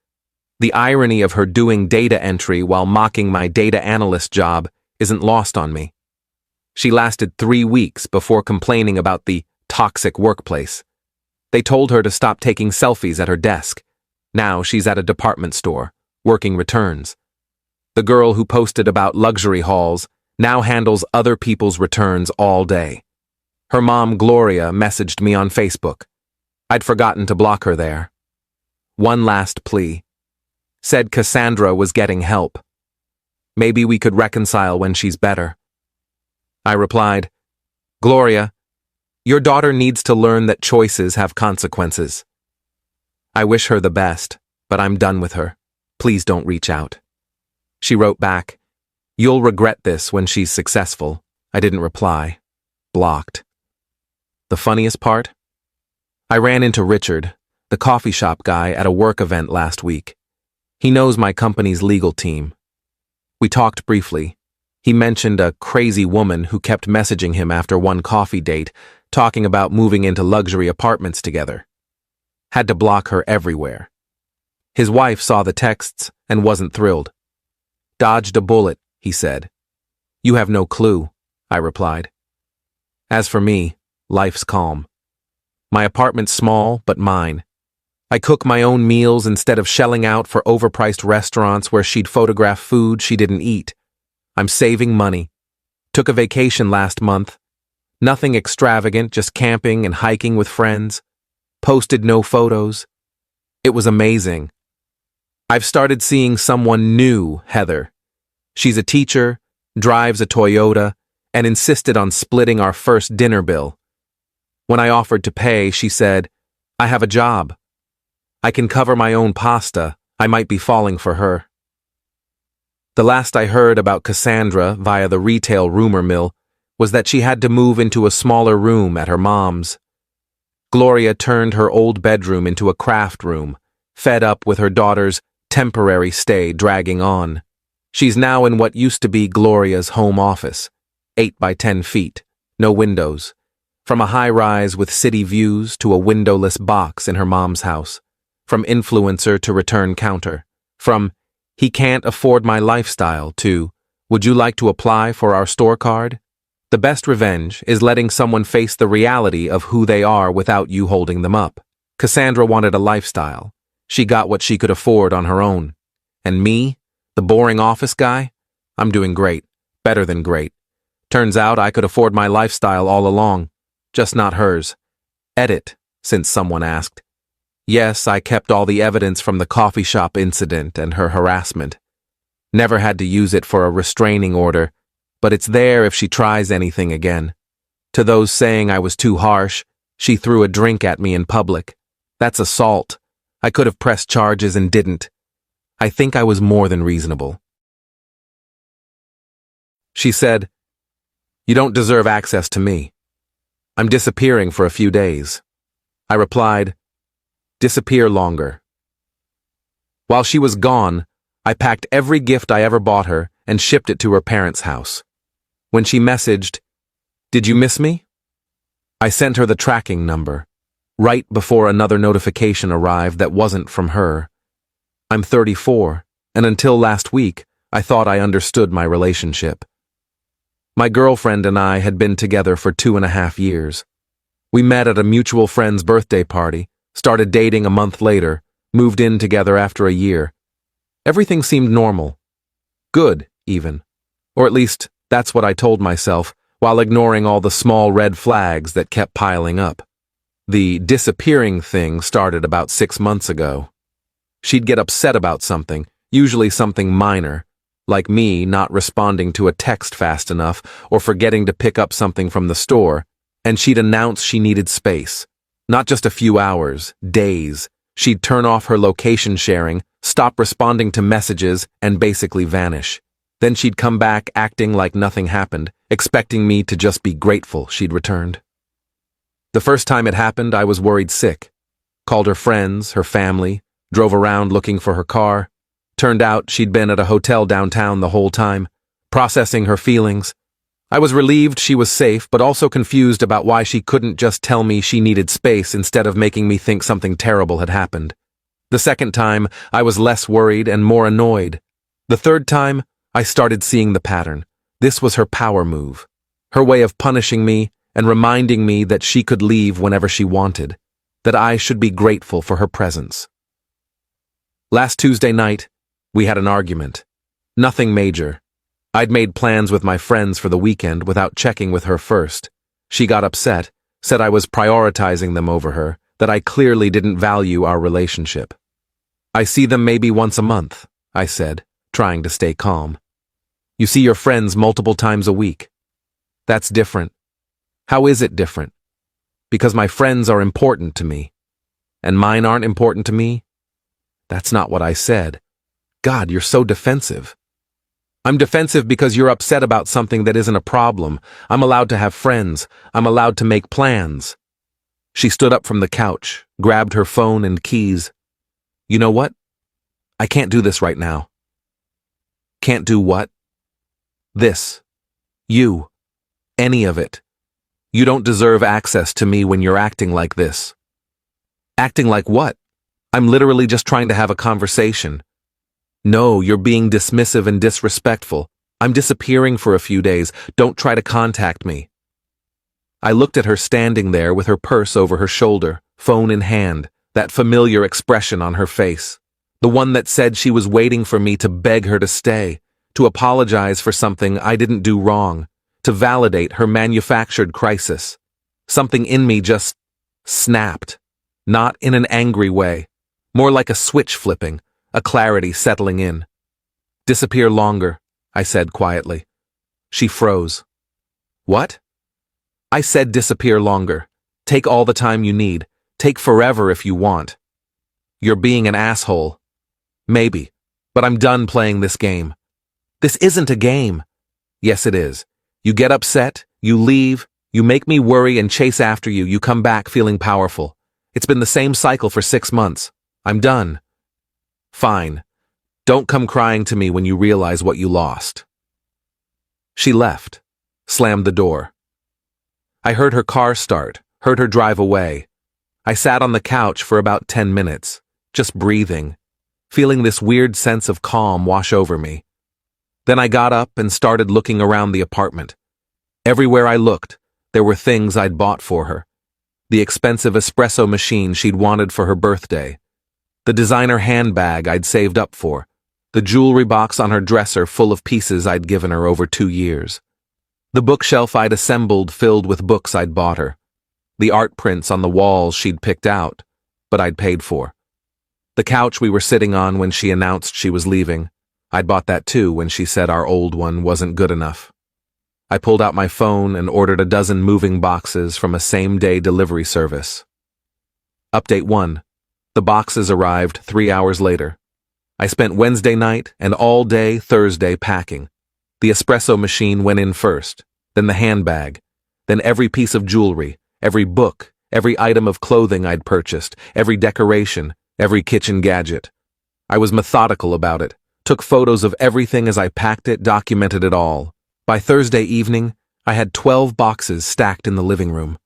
The irony of her doing data entry while mocking my data analyst job isn't lost on me. She lasted 3 weeks before complaining about the toxic workplace. They told her to stop taking selfies at her desk. Now she's at a department store, working returns. The girl who posted about luxury hauls now handles other people's returns all day. Her mom, Gloria, messaged me on Facebook. I'd forgotten to block her there. One last plea. Said Cassandra was getting help. Maybe we could reconcile when she's better. I replied, Gloria, your daughter needs to learn that choices have consequences. I wish her the best, but I'm done with her. Please don't reach out. She wrote back, you'll regret this when she's successful. I didn't reply. Blocked. The funniest part? I ran into Richard, the coffee shop guy, at a work event last week. He knows my company's legal team. We talked briefly. He mentioned a crazy woman who kept messaging him after one coffee date, talking about moving into luxury apartments together. Had to block her everywhere. His wife saw the texts and wasn't thrilled. Dodged a bullet, he said. You have no clue, I replied. As for me, life's calm. My apartment's small, but mine. I cook my own meals instead of shelling out for overpriced restaurants where she'd photograph food she didn't eat. I'm saving money. Took a vacation last month. Nothing extravagant, just camping and hiking with friends. Posted no photos. It was amazing. I've started seeing someone new, Heather. She's a teacher, drives a Toyota, and insisted on splitting our first dinner bill. When I offered to pay, she said, I have a job. I can cover my own pasta. I might be falling for her. The last I heard about Cassandra via the retail rumor mill was that she had to move into a smaller room at her mom's. Gloria turned her old bedroom into a craft room, fed up with her daughter's temporary stay dragging on. She's now in what used to be Gloria's home office, 8 by 10 feet, no windows. From a high-rise with city views to a windowless box in her mom's house. From influencer to return counter. From, he can't afford my lifestyle to, would you like to apply for our store card? The best revenge is letting someone face the reality of who they are without you holding them up. Cassandra wanted a lifestyle. She got what she could afford on her own. And me, the boring office guy? I'm doing great. Better than great. Turns out I could afford my lifestyle all along. Just not hers. Edit, since someone asked. Yes, I kept all the evidence from the coffee shop incident and her harassment. Never had to use it for a restraining order, but it's there if she tries anything again. To those saying I was too harsh, she threw a drink at me in public. That's assault. I could have pressed charges and didn't. I think I was more than reasonable. She said, "You don't deserve access to me. I'm disappearing for a few days." I replied, "Disappear longer." While she was gone, I packed every gift I ever bought her and shipped it to her parents' house. When she messaged, "Did you miss me?" I sent her the tracking number, right before another notification arrived that wasn't from her. I'm 34, and until last week, I thought I understood my relationship. My girlfriend and I had been together for 2.5 years. We met at a mutual friend's birthday party, started dating a month later, moved in together after a year. Everything seemed normal. Good, even. Or at least, that's what I told myself, while ignoring all the small red flags that kept piling up. The disappearing thing started about 6 months ago. She'd get upset about something, usually something minor, like me not responding to a text fast enough or forgetting to pick up something from the store, and she'd announce she needed space. Not just a few hours, days. She'd turn off her location sharing, stop responding to messages, and basically vanish. Then she'd come back acting like nothing happened, expecting me to just be grateful she'd returned. The first time it happened, I was worried sick. Called her friends, her family, drove around looking for her car. Turned out she'd been at a hotel downtown the whole time, processing her feelings. I was relieved she was safe, but also confused about why she couldn't just tell me she needed space instead of making me think something terrible had happened. The second time, I was less worried and more annoyed. The third time, I started seeing the pattern. This was her power move. Her way of punishing me and reminding me that she could leave whenever she wanted, that I should be grateful for her presence. Last Tuesday night, we had an argument. Nothing major. I'd made plans with my friends for the weekend without checking with her first. She got upset, said I was prioritizing them over her, that I clearly didn't value our relationship. I see them maybe once a month, I said, trying to stay calm. You see your friends multiple times a week. That's different. How is it different? Because my friends are important to me. And mine aren't important to me? That's not what I said. God, you're so defensive. I'm defensive because you're upset about something that isn't a problem. I'm allowed to have friends. I'm allowed to make plans. She stood up from the couch, grabbed her phone and keys. You know what? I can't do this right now. Can't do what? This. You. Any of it. You don't deserve access to me when you're acting like this. Acting like what? I'm literally just trying to have a conversation. No, you're being dismissive and disrespectful. I'm disappearing for a few days. Don't try to contact me. I looked at her standing there with her purse over her shoulder, phone in hand, that familiar expression on her face. The one that said she was waiting for me to beg her to stay, to apologize for something I didn't do wrong, to validate her manufactured crisis. Something in me just snapped, not in an angry way, more like a switch flipping, a clarity settling in. Disappear longer, I said quietly. She froze. What? I said disappear longer. Take all the time you need. Take forever if you want. You're being an asshole. Maybe, but I'm done playing this game. This isn't a game. Yes, it is. You get upset, you leave, you make me worry and chase after you, you come back feeling powerful. It's been the same cycle for 6 months. I'm done. Fine. Don't come crying to me when you realize what you lost. She left, slammed the door. I heard her car start, heard her drive away. I sat on the couch for about 10 minutes, just breathing, feeling this weird sense of calm wash over me. Then I got up and started looking around the apartment. Everywhere I looked, there were things I'd bought for her. The expensive espresso machine she'd wanted for her birthday, the designer handbag I'd saved up for, the jewelry box on her dresser full of pieces I'd given her over 2 years, the bookshelf I'd assembled filled with books I'd bought her, the art prints on the walls she'd picked out, but I'd paid for, the couch we were sitting on when she announced she was leaving. I'd bought that too when she said our old one wasn't good enough. I pulled out my phone and ordered a dozen moving boxes from a same-day delivery service. Update 1. The boxes arrived 3 hours later. I spent Wednesday night and all day Thursday packing. The espresso machine went in first, then the handbag, then every piece of jewelry, every book, every item of clothing I'd purchased, every decoration, every kitchen gadget. I was methodical about it, took photos of everything as I packed it, documented it all. By Thursday evening, I had 12 boxes stacked in the living room.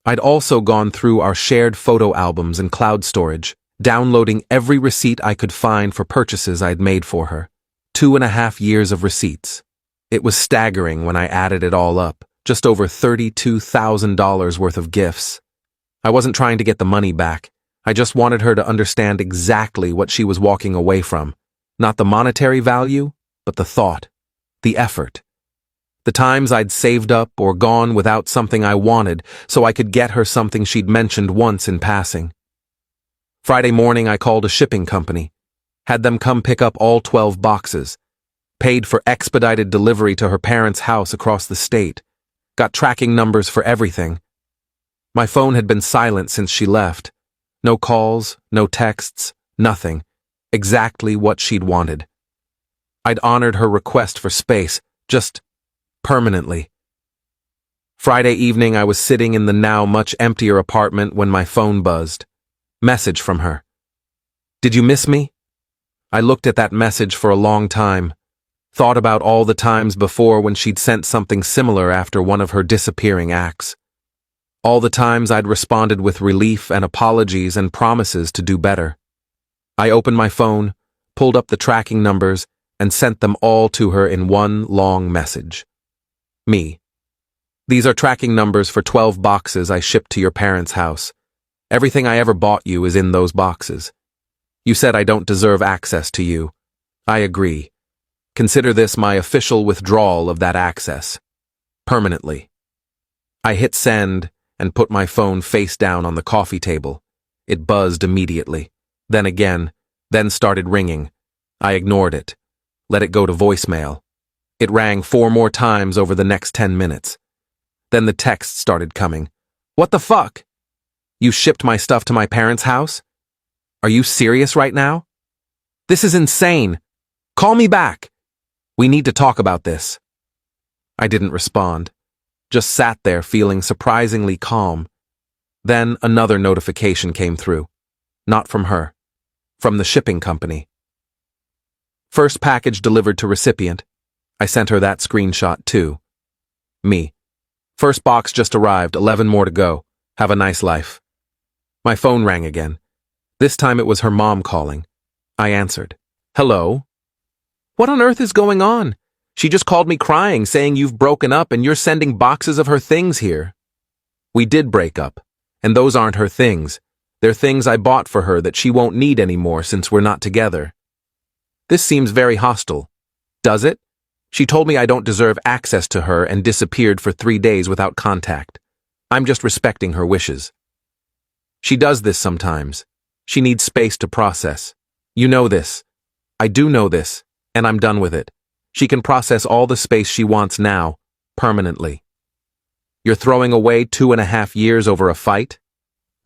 I'd also gone through our shared photo albums and cloud storage, downloading every receipt I could find for purchases I'd made for her. 2.5 years of receipts. It was staggering when I added it all up, just over $32,000 worth of gifts. I wasn't trying to get the money back. I just wanted her to understand exactly what she was walking away from. Not the monetary value, but the thought, the effort. The times I'd saved up or gone without something I wanted so I could get her something she'd mentioned once in passing. Friday morning I called a shipping company, had them come pick up all 12 boxes, paid for expedited delivery to her parents' house across the state, got tracking numbers for everything. My phone had been silent since she left. No calls, no texts, nothing. Exactly what she'd wanted. I'd honored her request for space, just permanently. Friday evening I was sitting in the now much emptier apartment when my phone buzzed. Message from her. Did you miss me? I looked at that message for a long time, thought about all the times before when she'd sent something similar after one of her disappearing acts. All the times I'd responded with relief and apologies and promises to do better. I opened my phone, pulled up the tracking numbers, and sent them all to her in one long message. Me. These are tracking numbers for 12 boxes I shipped to your parents' house. Everything I ever bought you is in those boxes. You said I don't deserve access to you. I agree. Consider this my official withdrawal of that access. Permanently. I hit send and put my phone face down on the coffee table. It buzzed immediately. Then again, then started ringing. I ignored it. Let it go to voicemail. It rang 4 more times over the next 10 minutes. Then the texts started coming. What the fuck? You shipped my stuff to my parents' house? Are you serious right now? This is insane. Call me back. We need to talk about this. I didn't respond. Just sat there feeling surprisingly calm. Then another notification came through. Not from her. From the shipping company. First package delivered to recipient. I sent her that screenshot too. Me. First box just arrived, 11 more to go. Have a nice life. My phone rang again. This time it was her mom calling. I answered. Hello? What on earth is going on? She just called me crying, saying you've broken up and you're sending boxes of her things here. We did break up, and those aren't her things. They're things I bought for her that she won't need anymore since we're not together. This seems very hostile. Does it? She told me I don't deserve access to her and disappeared for 3 days without contact. I'm just respecting her wishes. She does this sometimes. She needs space to process. You know this. I do know this, and I'm done with it. She can process all the space she wants now, permanently. You're throwing away 2.5 years over a fight?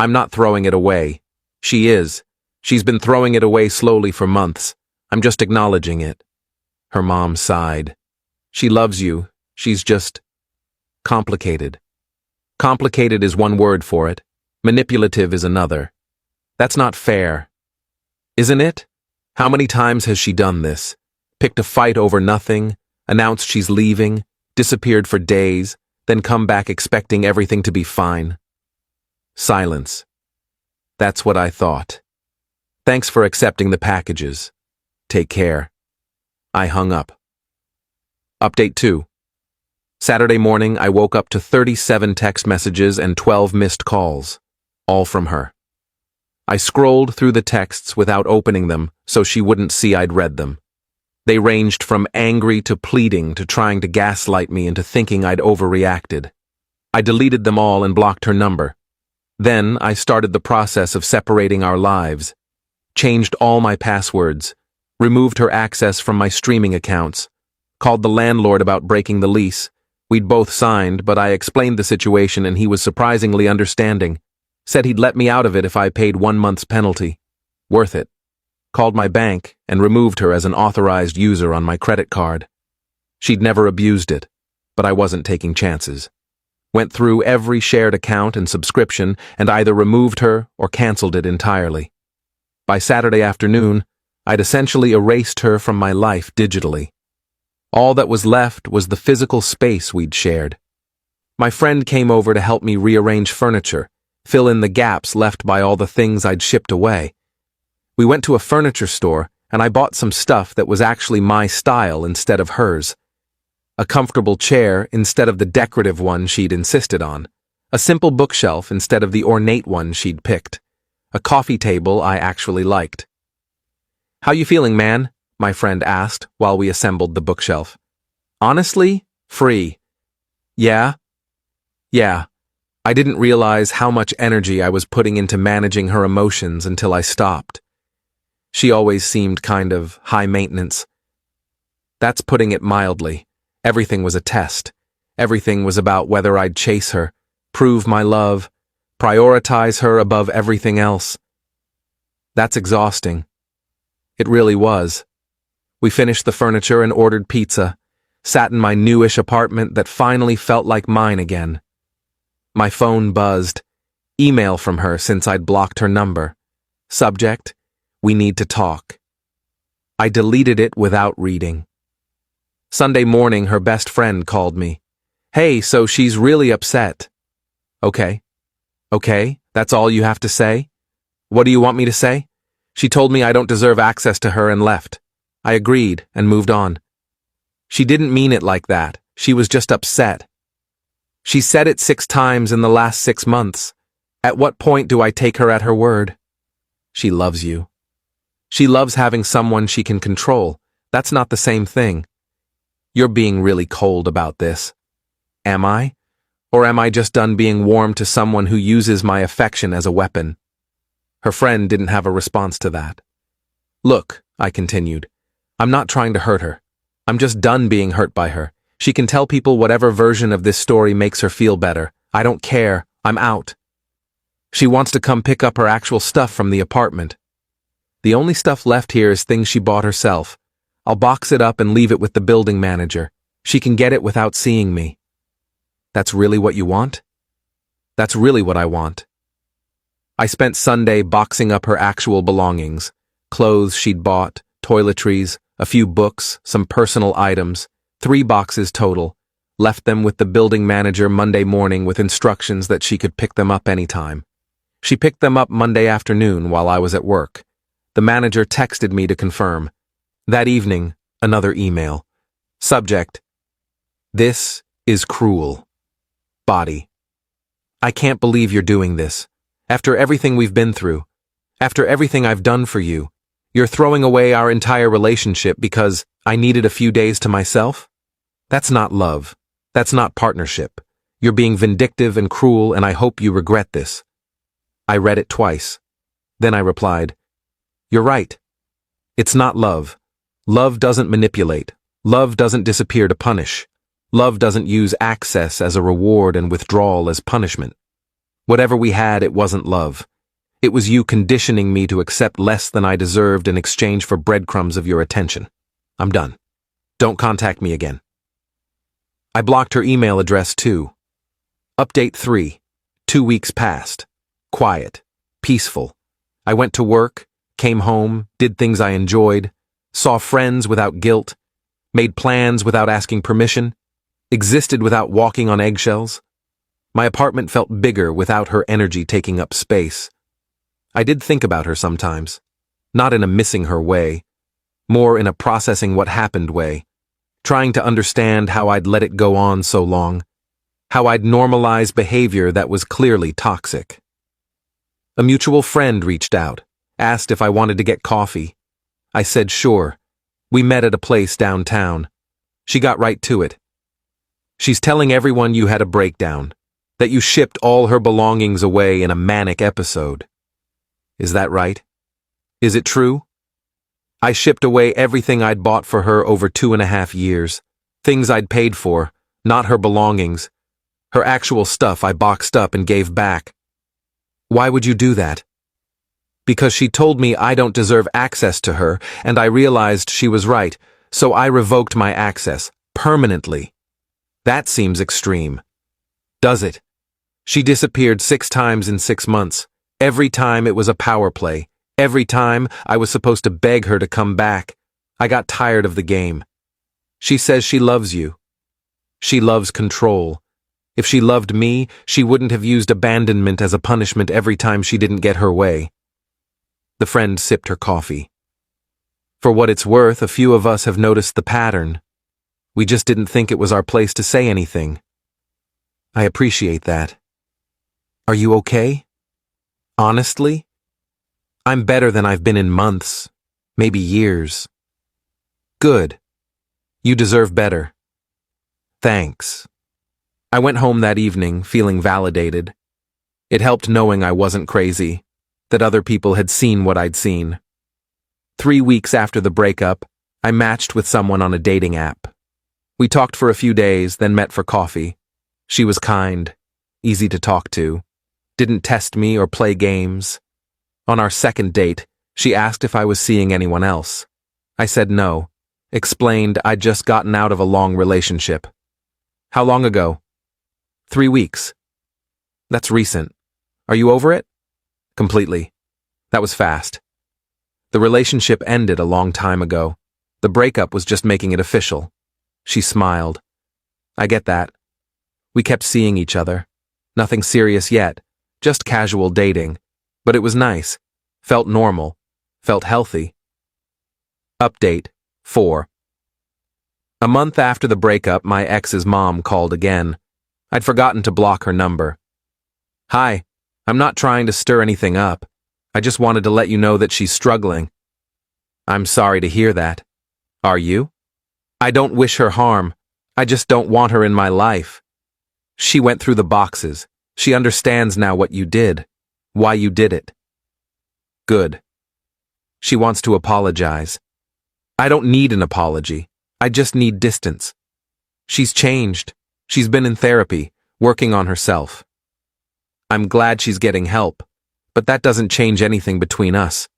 I'm not throwing it away. She is. She's been throwing it away slowly for months. I'm just acknowledging it. Her mom sighed. She loves you. She's just complicated. Complicated is one word for it. Manipulative is another. That's not fair. Isn't it? How many times has she done this? Picked a fight over nothing, announced she's leaving, disappeared for days, then come back expecting everything to be fine. Silence. That's what I thought. Thanks for accepting the packages. Take care. I hung up. Update 2. Saturday morning, I woke up to 37 text messages and 12 missed calls, all from her. I scrolled through the texts without opening them so she wouldn't see I'd read them. They ranged from angry to pleading to trying to gaslight me into thinking I'd overreacted. I deleted them all and blocked her number. Then I started the process of separating our lives, changed all my passwords, removed her access from my streaming accounts, called the landlord about breaking the lease. We'd both signed, but I explained the situation and he was surprisingly understanding. Said he'd let me out of it if I paid 1 month's penalty. Worth it. Called my bank and removed her as an authorized user on my credit card. She'd never abused it, but I wasn't taking chances. Went through every shared account and subscription and either removed her or canceled it entirely. By Saturday afternoon, I'd essentially erased her from my life digitally. All that was left was the physical space we'd shared. My friend came over to help me rearrange furniture, fill in the gaps left by all the things I'd shipped away. We went to a furniture store, and I bought some stuff that was actually my style instead of hers. A comfortable chair instead of the decorative one she'd insisted on. A simple bookshelf instead of the ornate one she'd picked. A coffee table I actually liked. "How you feeling, man?" my friend asked while we assembled the bookshelf. "Honestly, free." Yeah. I didn't realize how much energy I was putting into managing her emotions until I stopped. She always seemed kind of high maintenance. That's putting it mildly. Everything was a test. Everything was about whether I'd chase her, prove my love, prioritize her above everything else. That's exhausting. It really was. We finished the furniture and ordered pizza, sat in my newish apartment that finally felt like mine again. My phone buzzed. Email from her since I'd blocked her number. Subject: we need to talk. I deleted it without reading. Sunday morning, her best friend called me. "Hey, so she's really upset." Okay, that's all you have to say? What do you want me to say? She told me I don't deserve access to her and left. I agreed and moved on. She didn't mean it like that. She was just upset. She said it 6 times in the last 6 months. At what point do I take her at her word? She loves you. She loves having someone she can control. That's not the same thing. You're being really cold about this. Am I? Or am I just done being warm to someone who uses my affection as a weapon? Her friend didn't have a response to that. Look, I continued, I'm not trying to hurt her. I'm just done being hurt by her. She can tell people whatever version of this story makes her feel better. I don't care. I'm out. She wants to come pick up her actual stuff from the apartment. The only stuff left here is things she bought herself. I'll box it up and leave it with the building manager. She can get it without seeing me. That's really what you want? That's really what I want. I spent Sunday boxing up her actual belongings. Clothes she'd bought, toiletries, a few books, some personal items, 3 boxes total. Left them with the building manager Monday morning with instructions that she could pick them up anytime. She picked them up Monday afternoon while I was at work. The manager texted me to confirm. That evening, another email. Subject: this is cruel. Body: I can't believe you're doing this. After everything we've been through, after everything I've done for you, you're throwing away our entire relationship because I needed a few days to myself? That's not love. That's not partnership. You're being vindictive and cruel, and I hope you regret this. I read it twice. Then I replied, you're right. It's not love. Love doesn't manipulate. Love doesn't disappear to punish. Love doesn't use access as a reward and withdrawal as punishment. Whatever we had, it wasn't love. It was you conditioning me to accept less than I deserved in exchange for breadcrumbs of your attention. I'm done. Don't contact me again. I blocked her email address too. Update 3. 2 weeks passed. Quiet. Peaceful. I went to work, came home, did things I enjoyed, saw friends without guilt, made plans without asking permission, existed without walking on eggshells. My apartment felt bigger without her energy taking up space. I did think about her sometimes, not in a missing her way, more in a processing what happened way, trying to understand how I'd let it go on so long, how I'd normalize behavior that was clearly toxic. A mutual friend reached out, asked if I wanted to get coffee. I said sure. We met at a place downtown. She got right to it. She's telling everyone you had a breakdown, that you shipped all her belongings away in a manic episode. Is that right? Is it true? I shipped away everything I'd bought for her over 2.5 years, things I'd paid for, not her belongings. Her actual stuff I boxed up and gave back. Why would you do that? Because she told me I don't deserve access to her, and I realized she was right, so I revoked my access, permanently. That seems extreme. Does it? She disappeared 6 times in 6 months. Every time it was a power play. Every time I was supposed to beg her to come back. I got tired of the game. She says she loves you. She loves control. If she loved me, she wouldn't have used abandonment as a punishment every time she didn't get her way. The friend sipped her coffee. For what it's worth, a few of us have noticed the pattern. We just didn't think it was our place to say anything. I appreciate that. Are you okay? Honestly? I'm better than I've been in months, maybe years. Good. You deserve better. Thanks. I went home that evening feeling validated. It helped knowing I wasn't crazy, that other people had seen what I'd seen. 3 weeks after the breakup, I matched with someone on a dating app. We talked for a few days, then met for coffee. She was kind, easy to talk to, didn't test me or play games. On our second date, she asked if I was seeing anyone else. I said no, explained I'd just gotten out of a long relationship. How long ago? 3 weeks. That's recent. Are you over it? Completely. That was fast. The relationship ended a long time ago. The breakup was just making it official. She smiled. I get that. We kept seeing each other. Nothing serious yet, just casual dating. But it was nice. Felt normal. Felt healthy. Update 4. A month after the breakup, my ex's mom called again. I'd forgotten to block her number. Hi, I'm not trying to stir anything up. I just wanted to let you know that she's struggling. I'm sorry to hear that. Are you? I don't wish her harm. I just don't want her in my life. She went through the boxes. She understands now what you did, why you did it. Good. She wants to apologize. I don't need an apology. I just need distance. She's changed. She's been in therapy, working on herself. I'm glad she's getting help, but that doesn't change anything between us.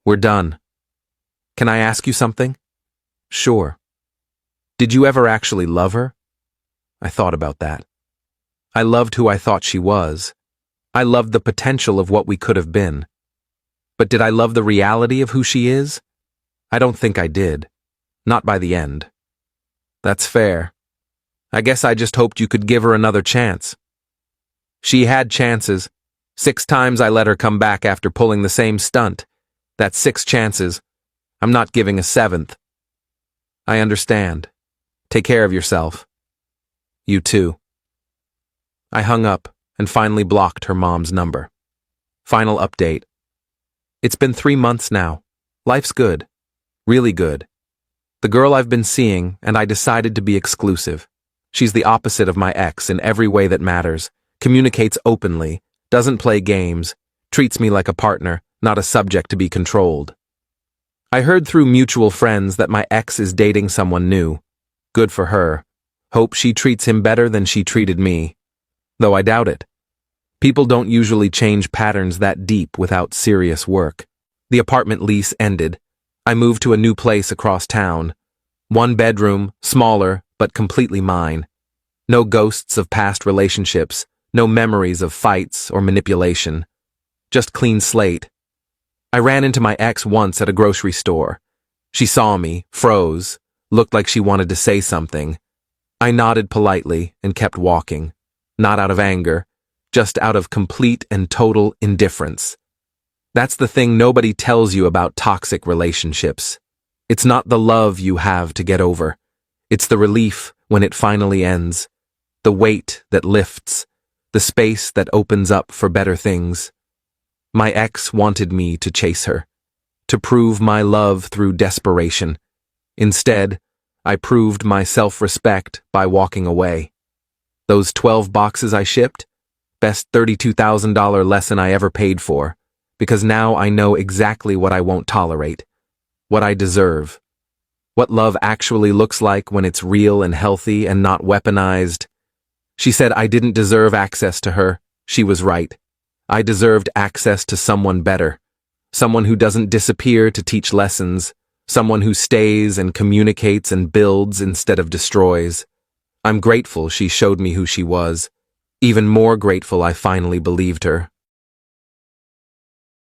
We're done. Can I ask you something? Sure. Did you ever actually love her? I thought about that. I loved who I thought she was. I loved the potential of what we could have been. But did I love the reality of who she is? I don't think I did. Not by the end. That's fair. I guess I just hoped you could give her another chance. She had chances. 6 times I let her come back after pulling the same stunt. That's 6 chances. I'm not giving a 7th. I understand. Take care of yourself. You too. I hung up and finally blocked her mom's number. Final update. It's been 3 months now. Life's good. Really good. The girl I've been seeing, and I decided to be exclusive. She's the opposite of my ex in every way that matters, communicates openly, doesn't play games, treats me like a partner, not a subject to be controlled. I heard through mutual friends that my ex is dating someone new. Good for her. Hope she treats him better than she treated me. Though I doubt it. People don't usually change patterns that deep without serious work. The apartment lease ended. I moved to a new place across town. 1 bedroom, smaller, but completely mine. No ghosts of past relationships, no memories of fights or manipulation. Just clean slate. I ran into my ex once at a grocery store. She saw me, froze, looked like she wanted to say something. I nodded politely and kept walking, not out of anger, just out of complete and total indifference. That's the thing nobody tells you about toxic relationships. It's not the love you have to get over. It's the relief when it finally ends, the weight that lifts, the space that opens up for better things. My ex wanted me to chase her, to prove my love through desperation. Instead, I proved my self-respect by walking away. Those 12 boxes I shipped? Best $32,000 lesson I ever paid for, because now I know exactly what I won't tolerate, what I deserve, what love actually looks like when it's real and healthy and not weaponized. She said I didn't deserve access to her. She was right. I deserved access to someone better, someone who doesn't disappear to teach lessons, someone who stays and communicates and builds instead of destroys. I'm grateful she showed me who she was. Even more grateful I finally believed her.